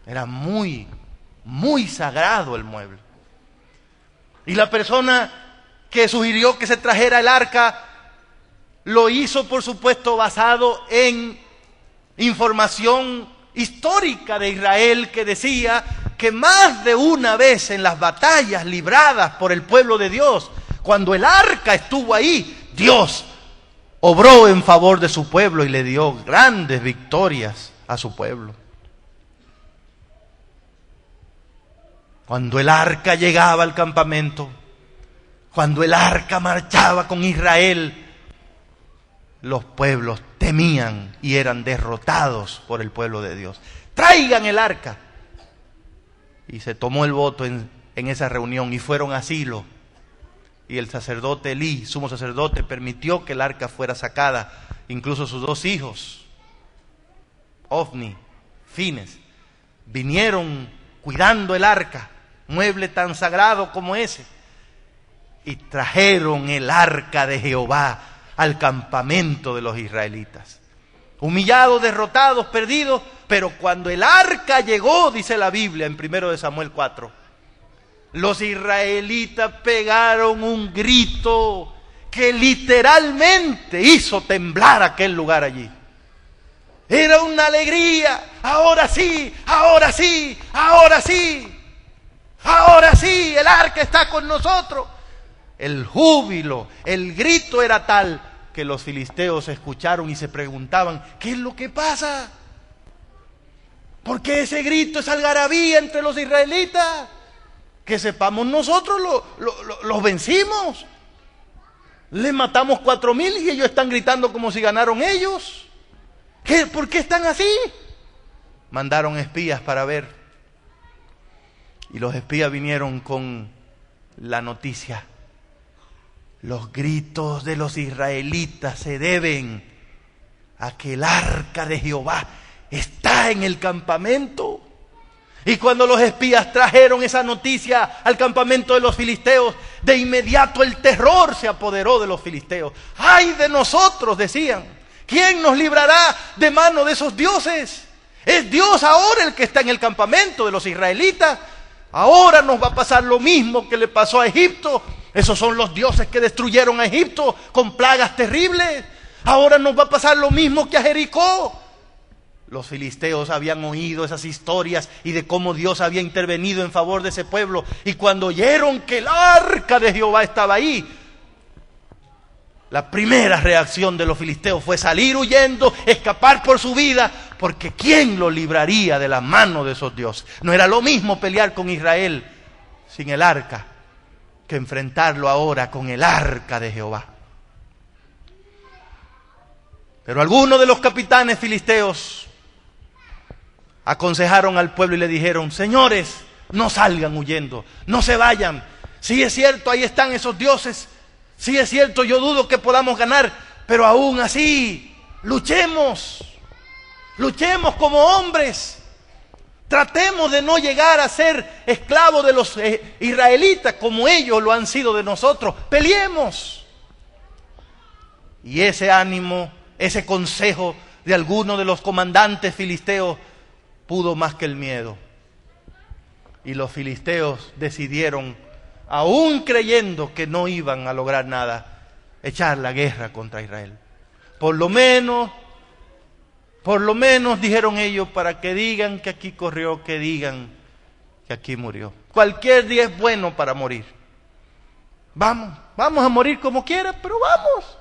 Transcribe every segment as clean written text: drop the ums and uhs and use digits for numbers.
Era muy, muy sagrado el mueble. Y la persona que sugirió que se trajera el arca lo hizo, por supuesto, basado en información histórica de Israel, que decía que más de una vez en las batallas libradas por el pueblo de Dios, cuando el arca estuvo ahí, Dios obró en favor de su pueblo y le dio grandes victorias a su pueblo. Cuando el arca llegaba al campamento, cuando el arca marchaba con Israel, los pueblos temían y eran derrotados por el pueblo de Dios. ¡Traigan el arca! Y se tomó el voto en esa reunión y fueron a Silo. Y el sacerdote Elí, sumo sacerdote, permitió que el arca fuera sacada. Incluso sus dos hijos, Ofni, Fines, vinieron cuidando el arca, mueble tan sagrado como ese. Y trajeron el arca de Jehová al campamento de los israelitas. Humillados, derrotados, perdidos, pero cuando el arca llegó, dice la Biblia en 1 Samuel 4, los israelitas pegaron un grito que literalmente hizo temblar aquel lugar allí. Era una alegría. Ahora sí, ahora sí, ahora sí, ahora sí, el arca está con nosotros. El júbilo, el grito era tal que los filisteos escucharon y se preguntaban, ¿qué es lo que pasa? ¿Por qué ese grito, esa algarabía entre los israelitas? Que sepamos, nosotros los vencimos. Les matamos 4,000 y ellos están gritando como si ganaron ellos. ¿Por qué están así? Mandaron espías para ver. Y los espías vinieron con la noticia. Los gritos de los israelitas se deben a que el arca de Jehová está en el campamento. Y cuando los espías trajeron esa noticia al campamento de los filisteos, de inmediato el terror se apoderó de los filisteos. ¡Ay de nosotros!, decían. ¿Quién nos librará de mano de esos dioses? Es Dios ahora el que está en el campamento de los israelitas. Ahora nos va a pasar lo mismo que le pasó a Egipto. Esos son los dioses que destruyeron a Egipto con plagas terribles. Ahora nos va a pasar lo mismo que a Jericó. Los filisteos habían oído esas historias y de cómo Dios había intervenido en favor de ese pueblo. Y cuando oyeron que el arca de Jehová estaba ahí, la primera reacción de los filisteos fue salir huyendo, escapar por su vida, porque ¿quién lo libraría de la mano de esos dioses? No era lo mismo pelear con Israel sin el arca que enfrentarlo ahora con el arca de Jehová. Pero algunos de los capitanes filisteos aconsejaron al pueblo y le dijeron, señores, no salgan huyendo, no se vayan. Sí es cierto, ahí están esos dioses. Sí es cierto, yo dudo que podamos ganar, pero aún así, luchemos como hombres. Tratemos de no llegar a ser esclavos de los israelitas como ellos lo han sido de nosotros. Peleemos. Y ese ánimo, ese consejo de algunos de los comandantes filisteos pudo más que el miedo. Y los filisteos decidieron, aún creyendo que no iban a lograr nada, echar la guerra contra Israel. Por lo menos dijeron ellos, para que digan que aquí corrió, que digan que aquí murió. Cualquier día es bueno para morir. Vamos a morir como quiera, pero vamos.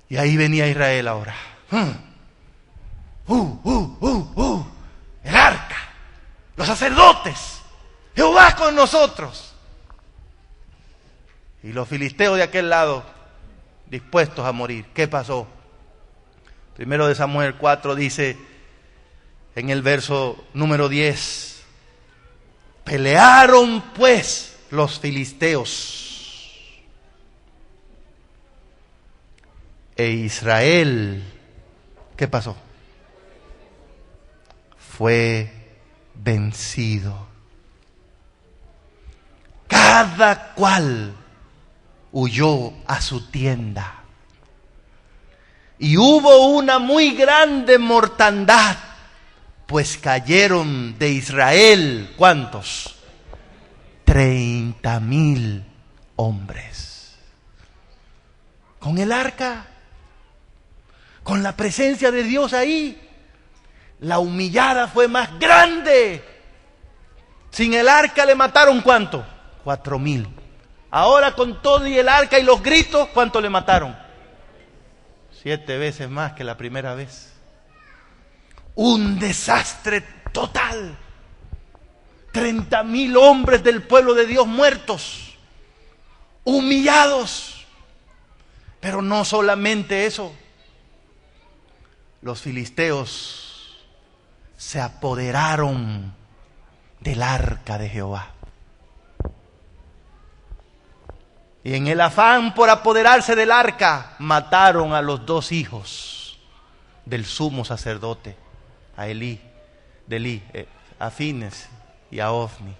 Y ahí venía Israel ahora. El arca, los sacerdotes, Jehová con nosotros. Y los filisteos de aquel lado dispuestos a morir. ¿Qué pasó? 1 Samuel 4 dice en el verso número 10: pelearon pues los filisteos e Israel, ¿qué pasó? Fue vencido. Cada cual huyó a su tienda. Y hubo una muy grande mortandad Pues cayeron de Israel, ¿cuántos? 30,000 hombres. Con el arca, con la presencia de Dios ahí, la humillada fue más grande. Sin el arca le mataron ¿cuánto? 4,000. Ahora con todo y el arca y los gritos, ¿cuánto le mataron? 7 veces más que la primera vez. Un desastre total. 30,000 hombres del pueblo de Dios muertos, humillados. Pero no solamente eso. Los filisteos se apoderaron del arca de Jehová. Y en el afán por apoderarse del arca, mataron a los 2 hijos del sumo sacerdote, a a Fines y a Ofni.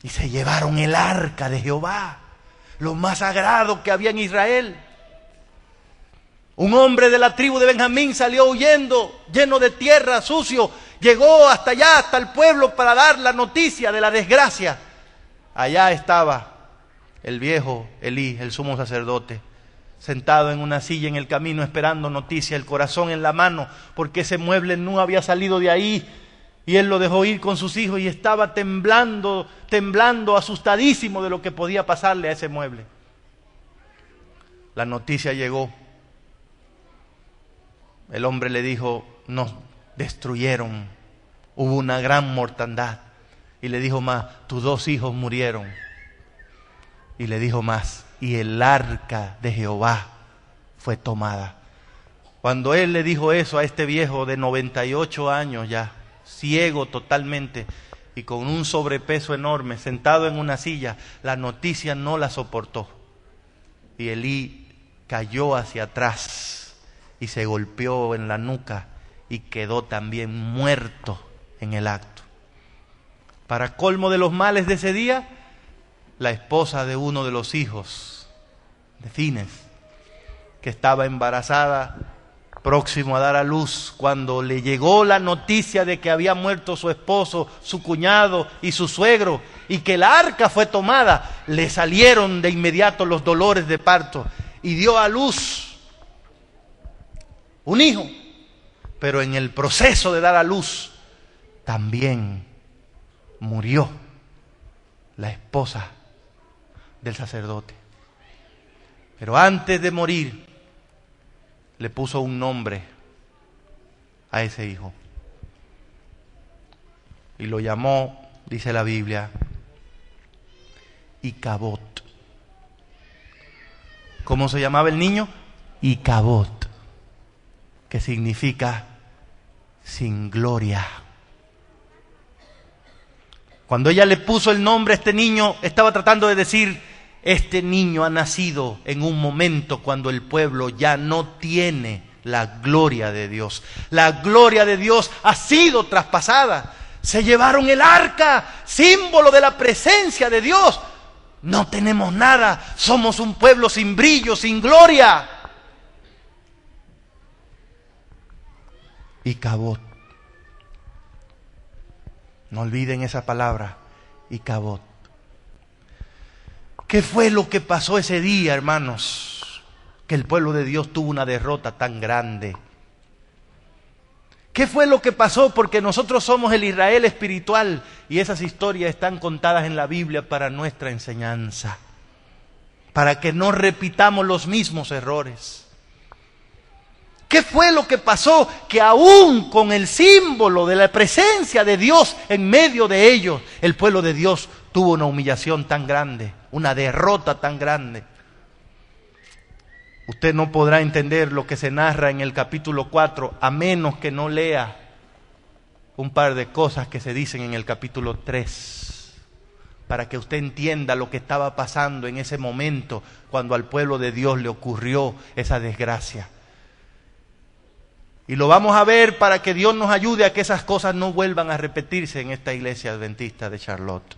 Y se llevaron el arca de Jehová, lo más sagrado que había en Israel. Un hombre de la tribu de Benjamín salió huyendo, lleno de tierra, sucio. Llegó hasta allá, hasta el pueblo, para dar la noticia de la desgracia. Allá estaba el viejo Elí, el sumo sacerdote, sentado en una silla en el camino esperando noticia, el corazón en la mano, porque ese mueble no había salido de ahí. Y él lo dejó ir con sus hijos y estaba temblando, asustadísimo de lo que podía pasarle a ese mueble. La noticia llegó. El hombre le dijo, nos destruyeron, hubo una gran mortandad. Y le dijo más, tus 2 hijos murieron. Y le dijo más, y el arca de Jehová fue tomada. Cuando él le dijo eso a este viejo de 98 años ya, ciego totalmente y con un sobrepeso enorme, sentado en una silla, la noticia no la soportó. Y Elí cayó hacia atrás y se golpeó en la nuca y quedó también muerto en el acto. Para colmo de los males de ese día, la esposa de uno de los hijos de Fines, que estaba embarazada, próximo a dar a luz, cuando le llegó la noticia de que había muerto su esposo, su cuñado y su suegro, y que el arca fue tomada, le salieron de inmediato los dolores de parto y dio a luz un hijo. Pero en el proceso de dar a luz también murió la esposa del sacerdote. Pero antes de morir, le puso un nombre a ese hijo. Y lo llamó, dice la Biblia, Icabod. ¿Cómo se llamaba el niño? Icabod, que significa sin gloria. Cuando ella le puso el nombre a este niño, estaba tratando de decir, este niño ha nacido en un momento cuando el pueblo ya no tiene la gloria de Dios. La gloria de Dios ha sido traspasada. Se llevaron el arca, símbolo de la presencia de Dios. No tenemos nada, somos un pueblo sin brillo, sin gloria. Icabod. No olviden esa palabra, Icabod. ¿Qué fue lo que pasó ese día, hermanos? Que el pueblo de Dios tuvo una derrota tan grande. ¿Qué fue lo que pasó? Porque nosotros somos el Israel espiritual y esas historias están contadas en la Biblia para nuestra enseñanza, para que no repitamos los mismos errores. ¿Qué fue lo que pasó? Que aún con el símbolo de la presencia de Dios en medio de ellos, el pueblo de Dios tuvo una humillación tan grande, una derrota tan grande. Usted no podrá entender lo que se narra en el capítulo 4 a menos que no lea un par de cosas que se dicen en el capítulo 3, para que usted entienda lo que estaba pasando en ese momento cuando al pueblo de Dios le ocurrió esa desgracia. Y lo vamos a ver para que Dios nos ayude a que esas cosas no vuelvan a repetirse en esta iglesia adventista de Charlotte.